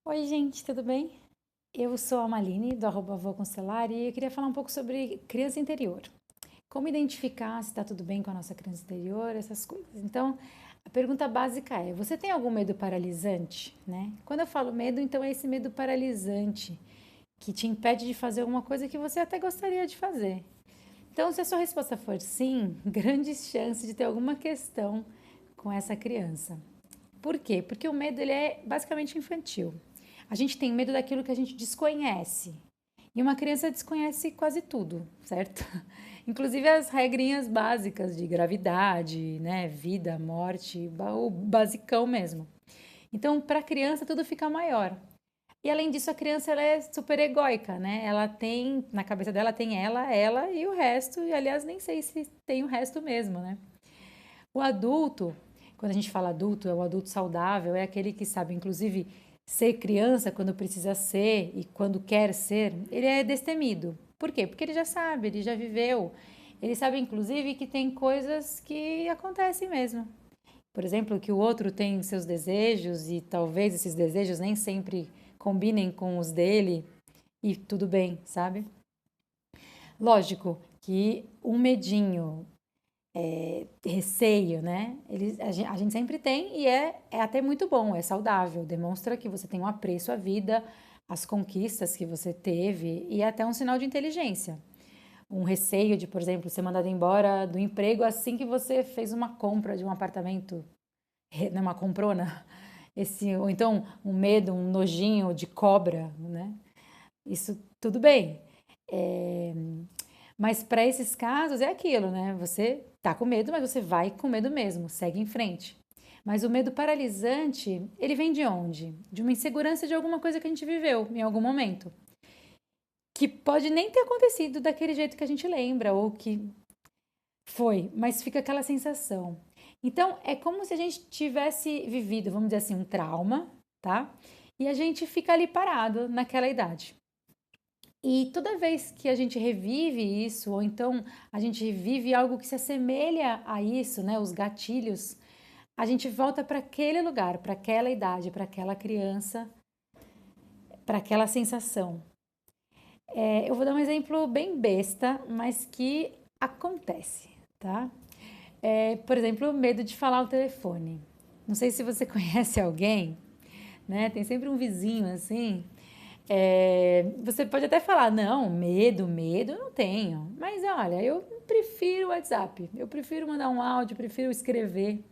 Oi, gente, tudo bem? Eu sou a Maline, do Vó Constelar, e eu queria falar um pouco sobre criança interior. Como identificar se está tudo bem com a nossa criança interior, essas coisas. Então, a pergunta básica é: você tem algum medo paralisante, né? Quando eu falo medo, então é esse medo paralisante que te impede de fazer alguma coisa que você até gostaria de fazer. Então, se a sua resposta for sim, grandes chances de ter alguma questão com essa criança. Por quê? Porque o medo ele é basicamente infantil. A gente tem medo daquilo que a gente desconhece. E uma criança desconhece quase tudo, certo? Inclusive as regrinhas básicas de gravidade, né, vida, morte, o basicão mesmo. Então, para a criança tudo fica maior. E além disso, a criança ela é super egóica, né? Ela tem, na cabeça dela tem ela e o resto, e aliás, nem sei se tem o resto mesmo, né? O adulto, quando a gente fala adulto, é o adulto saudável, é aquele que sabe, inclusive, ser criança quando precisa ser e quando quer ser, ele é destemido. Por quê? Porque ele já sabe, ele já viveu. Ele sabe, inclusive, que tem coisas que acontecem mesmo. Por exemplo, que o outro tem seus desejos e talvez esses desejos nem sempre combinem com os dele e tudo bem, sabe? Lógico que um medinho, receio, né? A gente sempre tem e é até muito bom, é saudável, demonstra que você tem um apreço à vida, às conquistas que você teve e é até um sinal de inteligência. Um receio de, por exemplo, ser mandado embora do emprego assim que você fez uma compra de um apartamento, né, uma comprona. Ou então um medo, um nojinho de cobra, né? Isso tudo bem. É, mas para esses casos é aquilo, né? Você tá com medo, mas você vai com medo mesmo, segue em frente. Mas o medo paralisante, ele vem de onde? De uma insegurança de alguma coisa que a gente viveu em algum momento. Que pode nem ter acontecido daquele jeito que a gente lembra, ou que foi, mas fica aquela sensação. Então, é como se a gente tivesse vivido, vamos dizer assim, um trauma, tá? E a gente fica ali parado naquela idade. E toda vez que a gente revive isso, ou então a gente revive algo que se assemelha a isso, né, os gatilhos, a gente volta para aquele lugar, para aquela idade, para aquela criança, para aquela sensação. Eu vou dar um exemplo bem besta, mas que acontece, tá? Por exemplo, medo de falar o telefone. Não sei se você conhece alguém, né? Tem sempre um vizinho assim. Você pode até falar, não, medo, eu não tenho. Mas olha, eu prefiro o WhatsApp. Eu prefiro mandar um áudio, prefiro escrever.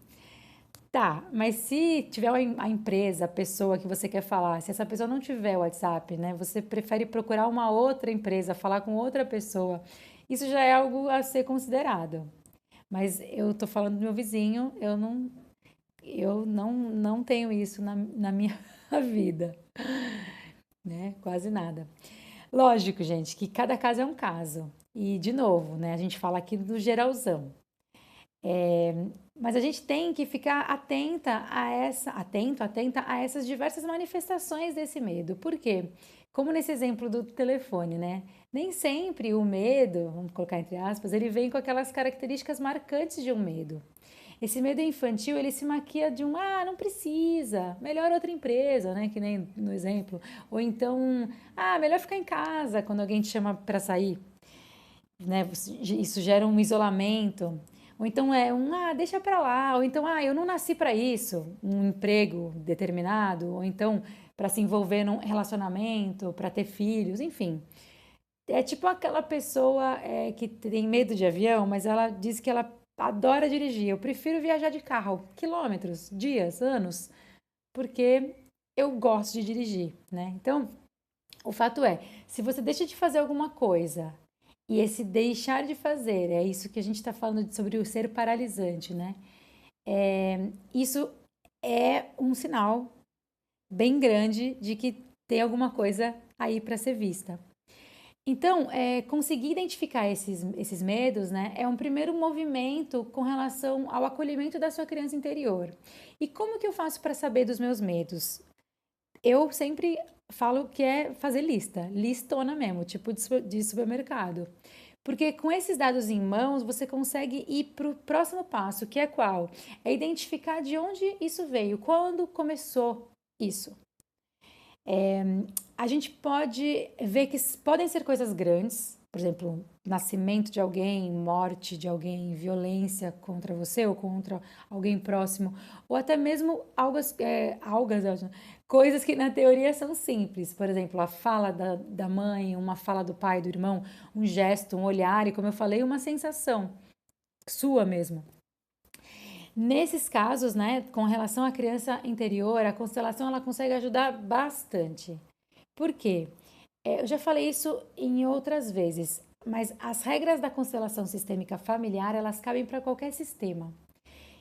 Tá, mas se tiver a empresa, a pessoa que você quer falar, se essa pessoa não tiver o WhatsApp, né? Você prefere procurar uma outra empresa, falar com outra pessoa. Isso já é algo a ser considerado. Mas eu tô falando do meu vizinho, eu não tenho isso na minha vida, né? Quase nada. Lógico, gente, que cada caso é um caso. E, de novo, né? A gente fala aqui do geralzão. Mas a gente tem que ficar atenta a essas diversas manifestações desse medo. Por quê? Como nesse exemplo do telefone, né? Nem sempre o medo, vamos colocar entre aspas, ele vem com aquelas características marcantes de um medo. Esse medo infantil, ele se maquia de não precisa, melhor outra empresa, né, que nem no exemplo. Ou então, melhor ficar em casa quando alguém te chama para sair, né? Isso gera um isolamento. Ou então deixa para lá. Ou então, eu não nasci para isso, um emprego determinado. Ou então, para se envolver num relacionamento, para ter filhos, enfim. É tipo aquela pessoa que tem medo de avião, mas ela diz que ela adora dirigir. Eu prefiro viajar de carro, quilômetros, dias, anos, porque eu gosto de dirigir, né? Então, o fato é, se você deixa de fazer alguma coisa e esse deixar de fazer, é isso que a gente está falando sobre o ser paralisante, né? Isso é um sinal bem grande de que tem alguma coisa aí para ser vista. Então, conseguir identificar esses medos, né, é um primeiro movimento com relação ao acolhimento da sua criança interior. E como que eu faço para saber dos meus medos? Eu sempre falo que é fazer lista, listona mesmo, tipo de supermercado. Porque com esses dados em mãos, você consegue ir para o próximo passo, que é qual? É identificar de onde isso veio, quando começou isso. A gente pode ver que podem ser coisas grandes, por exemplo, nascimento de alguém, morte de alguém, violência contra você ou contra alguém próximo, ou até mesmo coisas que na teoria são simples. Por exemplo, a fala da mãe, uma fala do pai, do irmão, um gesto, um olhar e, como eu falei, uma sensação sua mesmo. Nesses casos, né, com relação à criança interior, a constelação ela consegue ajudar bastante. Por quê? Eu já falei isso em outras vezes, mas as regras da constelação sistêmica familiar, elas cabem para qualquer sistema.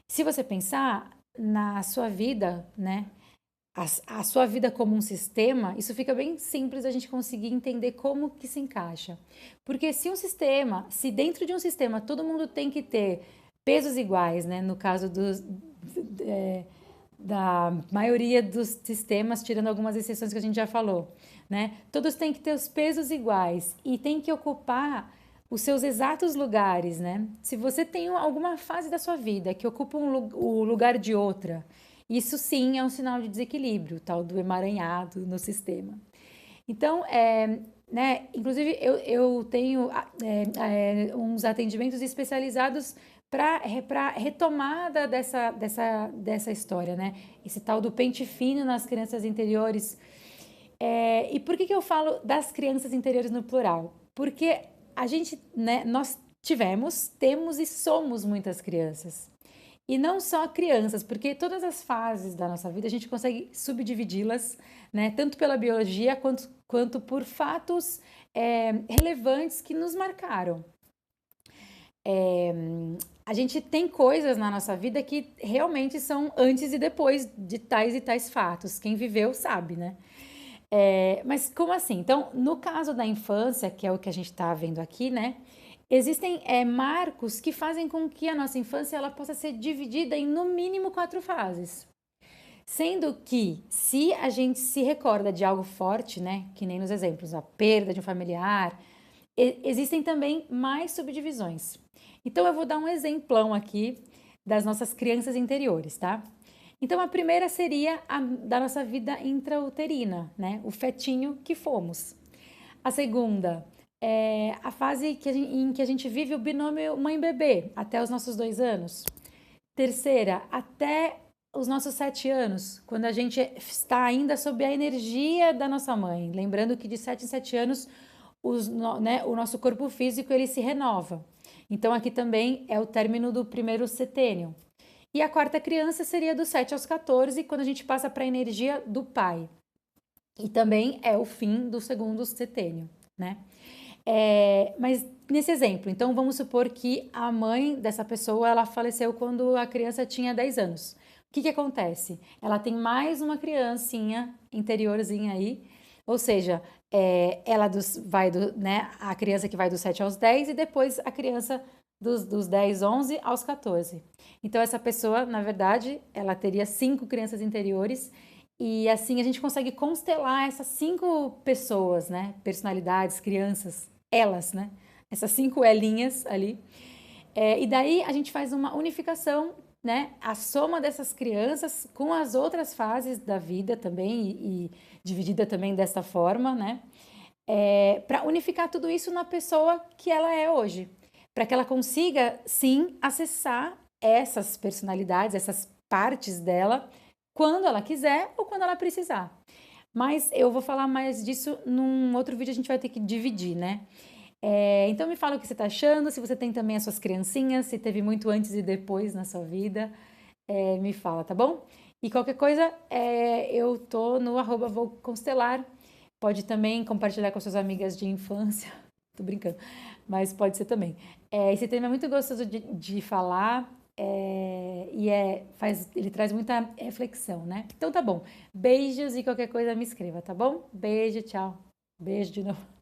Se você pensar na sua vida, né, a sua vida como um sistema, isso fica bem simples a gente conseguir entender como que se encaixa. Porque se dentro de um sistema todo mundo tem que ter pesos iguais, né, no caso da maioria dos sistemas, tirando algumas exceções que a gente já falou, né? Todos têm que ter os pesos iguais e tem que ocupar os seus exatos lugares, né? Se você tem alguma fase da sua vida que ocupa o lugar de outra, isso sim é um sinal de desequilíbrio, tal do emaranhado no sistema. Então, né? Inclusive eu tenho uns atendimentos especializados para retomada dessa história, né? Esse tal do pente fino nas crianças interiores. E por que eu falo das crianças interiores no plural? Porque a gente, né, nós temos e somos muitas crianças. E não só crianças, porque todas as fases da nossa vida a gente consegue subdividi-las, né, tanto pela biologia quanto por fatos relevantes que nos marcaram. A gente tem coisas na nossa vida que realmente são antes e depois de tais e tais fatos. Quem viveu sabe, né? Mas como assim? Então, no caso da infância, que é o que a gente está vendo aqui, né? Existem marcos que fazem com que a nossa infância ela possa ser dividida em no mínimo 4 fases. Sendo que, se a gente se recorda de algo forte, né? Que nem nos exemplos, a perda de um familiar, existem também mais subdivisões. Então, eu vou dar um exemplão aqui das nossas crianças interiores, tá? Então, a primeira seria a da nossa vida intrauterina, né? O fetinho que fomos. A segunda é a fase em que a gente vive o binômio mãe-bebê, até os nossos 2 anos. Terceira, até os nossos 7 anos, quando a gente está ainda sob a energia da nossa mãe. Lembrando que de 7 em 7 anos o nosso corpo físico ele se renova. Então, aqui também é o término do primeiro setênio. E a quarta criança seria dos 7 aos 14, quando a gente passa para a energia do pai. E também é o fim do segundo setênio, né? Mas nesse exemplo, então vamos supor que a mãe dessa pessoa ela faleceu quando a criança tinha 10 anos. O que acontece? Ela tem mais uma criancinha interiorzinha aí, ou seja, né, a criança que vai dos 7 aos 10 e depois a criança dos 10, 11 aos 14. Então, essa pessoa, na verdade, ela teria 5 crianças interiores e assim a gente consegue constelar essas 5 pessoas, né? Personalidades, crianças, elas, né? Essas 5 elinhas ali. E daí a gente faz uma unificação, né? A soma dessas crianças com as outras fases da vida também e dividida também dessa forma, né? Para unificar tudo isso na pessoa que ela é hoje, para que ela consiga sim acessar essas personalidades, essas partes dela, quando ela quiser ou quando ela precisar. Mas eu vou falar mais disso num outro vídeo, a gente vai ter que dividir, né? Então me fala o que você tá achando, se você tem também as suas criancinhas, se teve muito antes e depois na sua vida, me fala, tá bom? E qualquer coisa, eu tô no @vouconstelar, pode também compartilhar com suas amigas de infância, tô brincando, mas pode ser também. Esse tema é muito gostoso de falar, ele traz muita reflexão, né? Então tá bom, beijos e qualquer coisa me escreva, tá bom? Beijo, tchau, beijo de novo.